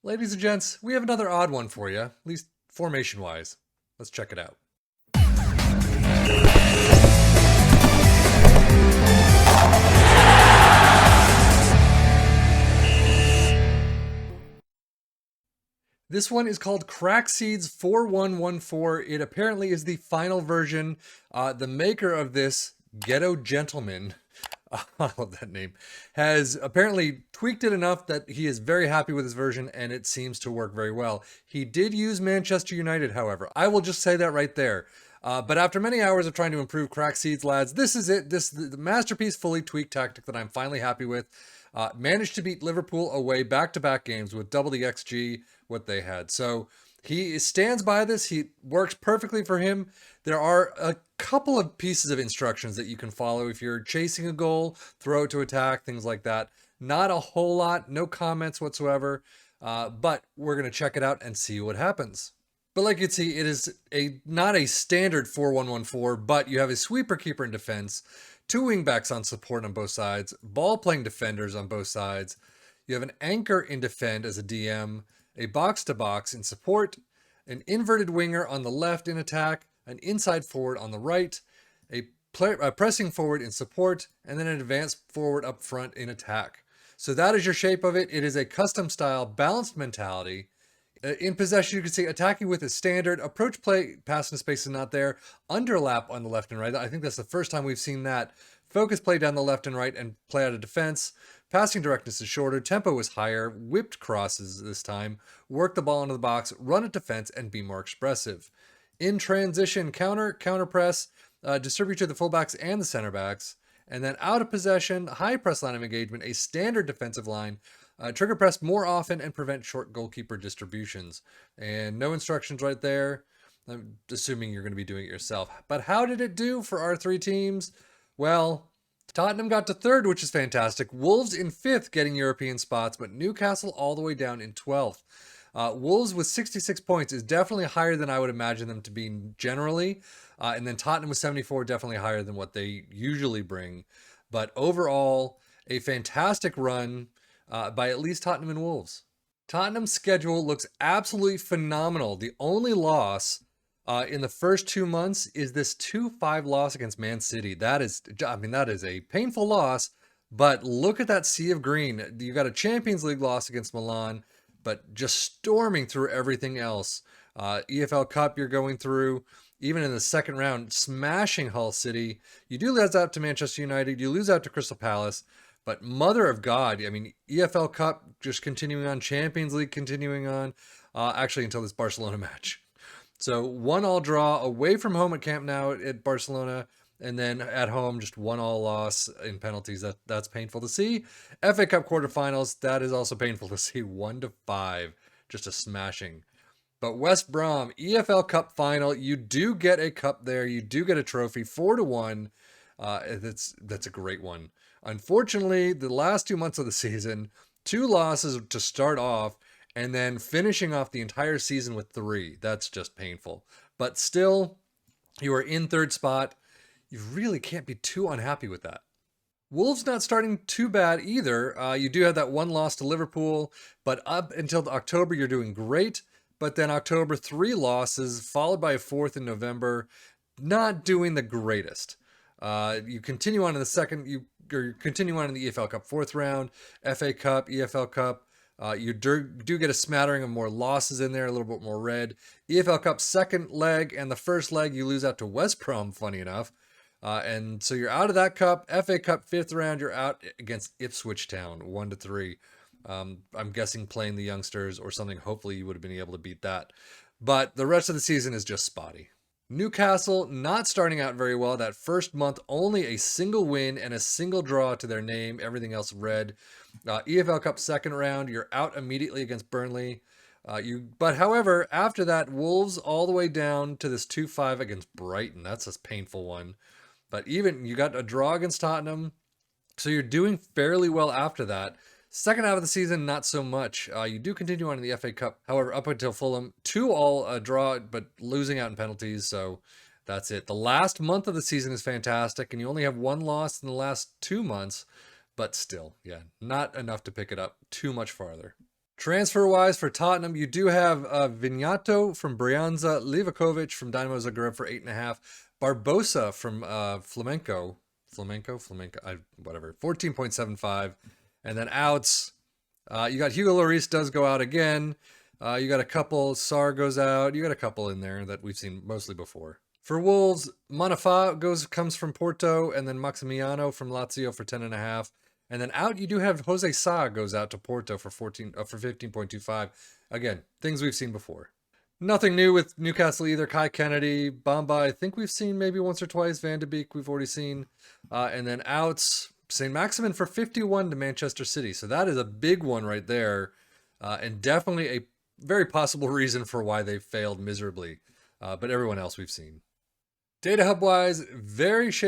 Ladies and gents, we have another odd one for you, at least formation-wise. Let's check it out. This one is called Crackseeds 4114. It apparently is the final version. The maker of this, Ghetto Gentleman, I love that name, has apparently tweaked it enough that he is very happy with his version and it seems to work very well. He did use Manchester United, however. I will just say that right there. But after many hours of trying to improve Crackseeds, lads, this is it. This the masterpiece, fully tweaked tactic that I'm finally happy with. Managed to beat Liverpool away back-to-back games with double the XG what they had. So he stands by this. He works perfectly for him. There are a couple of pieces of instructions that you can follow if you're chasing a goal, throw it to attack, things like that. Not a whole lot, no comments whatsoever, but we're going to check it out and see what happens. But like you'd see, it is not a standard 4-1-1-4, but you have a sweeper keeper in defense, two wingbacks on support on both sides, ball-playing defenders on both sides. You have an anchor in defend as a DM, a box-to-box in support, an inverted winger on the left in attack, an inside forward on the right, a pressing forward in support, and then an advanced forward up front in attack. So that is your shape of it. It is a custom-style, balanced mentality. In possession, you can see attacking with a standard. Approach play, pass into space is not there. Underlap on the left and right. I think that's the first time we've seen that. Focus play down the left and right and play out of defense. Passing directness is shorter. Tempo is higher. Whipped crosses this time. Work the ball into the box. Run at defense and be more expressive. In transition, counter press. Distribute to the fullbacks and the center backs. And then out of possession, high press line of engagement. A standard defensive line. Trigger press more often and prevent short goalkeeper distributions. And no instructions right there. I'm assuming you're going to be doing it yourself. But how did it do for our three teams? Well, Tottenham got to third, which is fantastic. Wolves in fifth, getting European spots, but Newcastle all the way down in 12th. Wolves with 66 points is definitely higher than I would imagine them to be generally. And then Tottenham with 74, definitely higher than what they usually bring. But overall, a fantastic run by at least Tottenham and Wolves. Tottenham's schedule looks absolutely phenomenal. The only loss in the first 2 months is this 2-5 loss against Man City. That is a painful loss, but look at that sea of green. You got a Champions League loss against Milan, but just storming through everything else. EFL Cup you're going through, even in the second round, smashing Hull City. You do lose out to Manchester United. You lose out to Crystal Palace. But mother of God, I mean, EFL Cup just continuing on, Champions League continuing on, actually until this Barcelona match. So 1-1 draw away from home at Camp Nou at Barcelona, and then at home just 1-1 loss in penalties. That's painful to see. FA Cup quarterfinals, that is also painful to see. 1-5, just a smashing. But West Brom, EFL Cup final, you do get a cup there. You do get a trophy, 4-1. That's a great one. Unfortunately, the last 2 months of the season, 2 losses to start off, and then finishing off the entire season with 3. That's just painful. But still, you are in third spot. You really can't be too unhappy with that. Wolves not starting too bad either. You do have that 1 loss to Liverpool, but up until October, you're doing great. But then October, 3 losses, followed by a 4th in November. Not doing the greatest. You continue on in the second, you're continuing on in the EFL Cup 4th round, FA Cup, EFL Cup. You do get a smattering of more losses in there, a little bit more red. EFL Cup second leg and the first leg you lose out to West Brom, funny enough. And so you're out of that cup. FA Cup 5th round, you're out against Ipswich Town, 1-3. I'm guessing playing the youngsters or something. Hopefully you would have been able to beat that. But the rest of the season is just spotty. Newcastle not starting out very well. That first month, only a single win and a single draw to their name. Everything else red. EFL Cup second round, you're out immediately against Burnley. But however, after that, Wolves all the way down to this 2-5 against Brighton. That's a painful one. But even you got a draw against Tottenham. So you're doing fairly well after that. Second half of the season, not so much. You do continue on in the FA Cup. However, up until Fulham, 2-2 draw, but losing out in penalties. So that's it. The last month of the season is fantastic, and you only have 1 loss in the last 2 months. But still, yeah, not enough to pick it up too much farther. Transfer-wise for Tottenham, you do have Vignato from Brianza, Livakovic from Dynamo Zagreb for 8.5, Barbosa from whatever, 14.75, and then outs. You got Hugo Lloris does go out again. You got a couple. Sarr goes out. You got a couple in there that we've seen mostly before. For Wolves, Manafa comes from Porto, and then Maximiano from Lazio for 10.5. And then out, you do have Jose Sa goes out to Porto for 15.25. Again, things we've seen before. Nothing new with Newcastle either. Kai Kennedy, Bamba, I think we've seen maybe once or twice. Van de Beek, we've already seen. And then outs, St. Maximin for 51 to Manchester City. So that is a big one right there. And definitely a very possible reason for why they failed miserably. But everyone else we've seen. Data hub wise,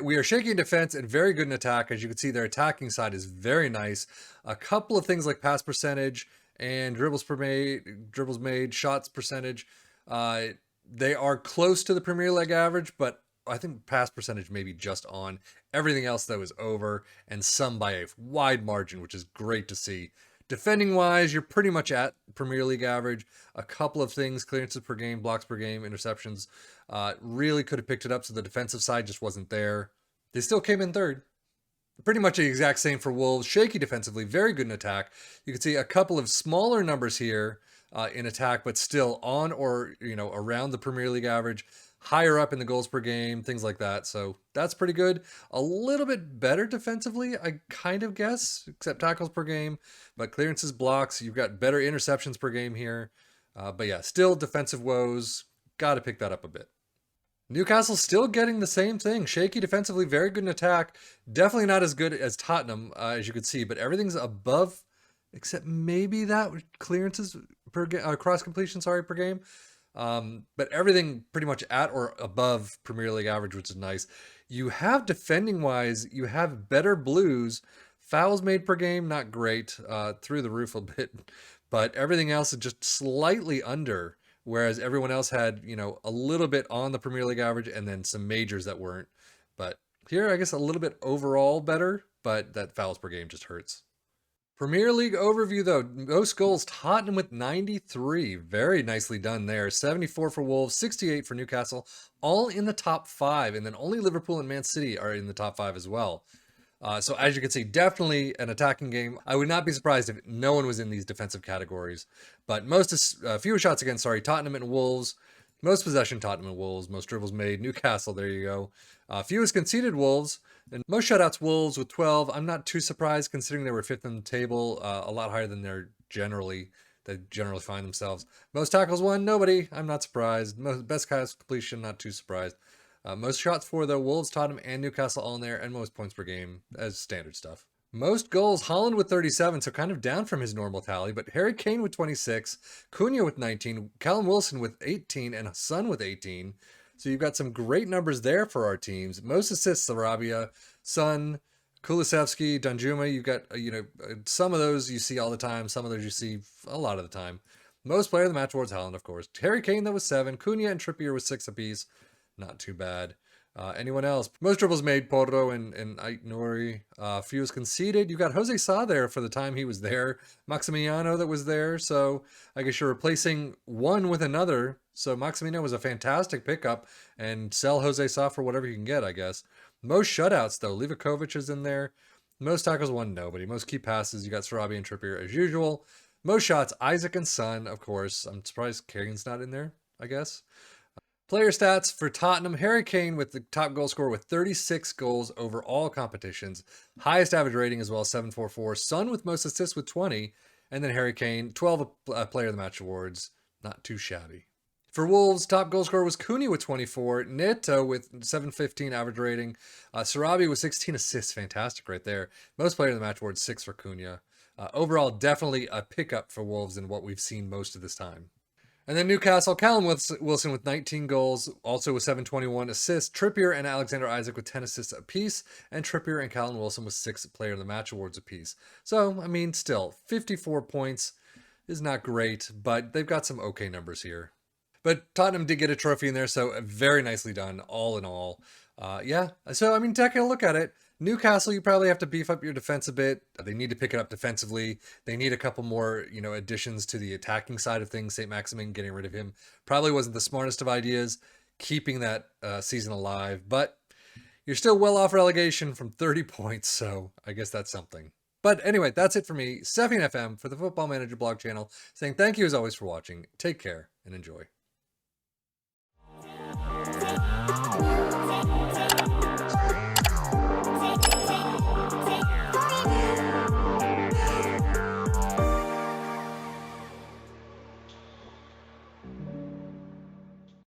we are shaky in defense and very good in attack. As you can see, their attacking side is very nice. A couple of things like pass percentage and dribbles made, shots percentage. They are close to the Premier League average, but I think pass percentage may be just on. Everything else, though, is over, and some by a wide margin, which is great to see. Defending wise, you're pretty much at Premier League average. A couple of things, clearances per game, blocks per game, interceptions. Really could have picked it up, so the defensive side just wasn't there. They still came in third. Pretty much the exact same for Wolves. Shaky defensively, very good in attack. You can see a couple of smaller numbers here in attack, but still on or around the Premier League average. Higher up in the goals per game, things like that. So that's pretty good. A little bit better defensively, I kind of guess, except tackles per game. But clearances, blocks, you've got better interceptions per game here. But yeah, still defensive woes. Got to pick that up a bit. Newcastle still getting the same thing. Shaky defensively, very good in attack. Definitely not as good as Tottenham, as you could see. But everything's above, except maybe that clearances per cross completion, per game. But everything pretty much at or above Premier League average, which is nice. You have defending wise, you have better Blues. Fouls made per game, not great, through the roof a bit, but everything else is just slightly under, whereas everyone else had, a little bit on the Premier League average and then some majors that weren't. But here, I guess a little bit overall better, but that fouls per game just hurts. Premier League overview, though. Most goals, Tottenham with 93. Very nicely done there. 74 for Wolves, 68 for Newcastle. All in the top 5. And then only Liverpool and Man City are in the top 5 as well. So as you can see, definitely an attacking game. I would not be surprised if no one was in these defensive categories. But fewer shots against, Tottenham and Wolves. Most possession, Tottenham and Wolves. Most dribbles made, Newcastle, there you go. Fewest conceded, Wolves. And most shutouts, Wolves with 12. I'm not too surprised considering they were 5th in the table, a lot higher than they generally find themselves. Most tackles won, nobody. I'm not surprised. Best completion, not too surprised. Most shots for the Wolves, Tottenham, and Newcastle all in there, and most points per game as standard stuff. Most goals, Haaland with 37, so kind of down from his normal tally, but Harry Kane with 26, Cunha with 19, Callum Wilson with 18, and Son with 18. So you've got some great numbers there for our teams. Most assists, Sarabia, Son, Kulusevski, Danjuma. You've got, some of those you see all the time. Some of those you see a lot of the time. Most player of the match awards, Haaland, of course. Harry Kane, that was 7. Cunha and Trippier with 6 apiece. Not too bad. Anyone else? Most dribbles made, Porro and Aït-Nouri. Fewest conceded. You got Jose Sa there for the time he was there. Maximiano that was there. So I guess you're replacing one with another. So Maximiano was a fantastic pickup. And sell Jose Sa for whatever you can get, I guess. Most shutouts, though. Livakovic is in there. Most tackles won, nobody. Most key passes, you got Sarabia and Trippier as usual. Most shots, Isaac and Son, of course. I'm surprised Kane's not in there, I guess. Player stats for Tottenham, Harry Kane with the top goal scorer with 36 goals over all competitions. Highest average rating as well, 7.44. Son with most assists with 20. And then Harry Kane, 12 player of the match awards. Not too shabby. For Wolves, top goal scorer was Cunha with 24. Neto with 7.15 average rating. Sarabia with 16 assists. Fantastic right there. Most player of the match awards, 6 for Cunha. Overall, definitely a pickup for Wolves in what we've seen most of this time. And then Newcastle, Callum Wilson with 19 goals, also with 7.21 assists. Trippier and Alexander Isaac with 10 assists apiece. And Trippier and Callum Wilson with 6 player of the match awards apiece. So, I mean, still, 54 points is not great, but they've got some okay numbers here. But Tottenham did get a trophy in there, so very nicely done, all in all. Yeah, so I mean, taking a look at it, Newcastle, you probably have to beef up your defense a bit. They need to pick it up defensively. They need a couple more, additions to the attacking side of things. St. Maximin, getting rid of him probably wasn't the smartest of ideas, keeping that season alive. But you're still well off relegation from 30 points, so I guess that's something. But anyway, that's it for me, Sefian FM for the Football Manager blog channel, saying thank you as always for watching. Take care and enjoy.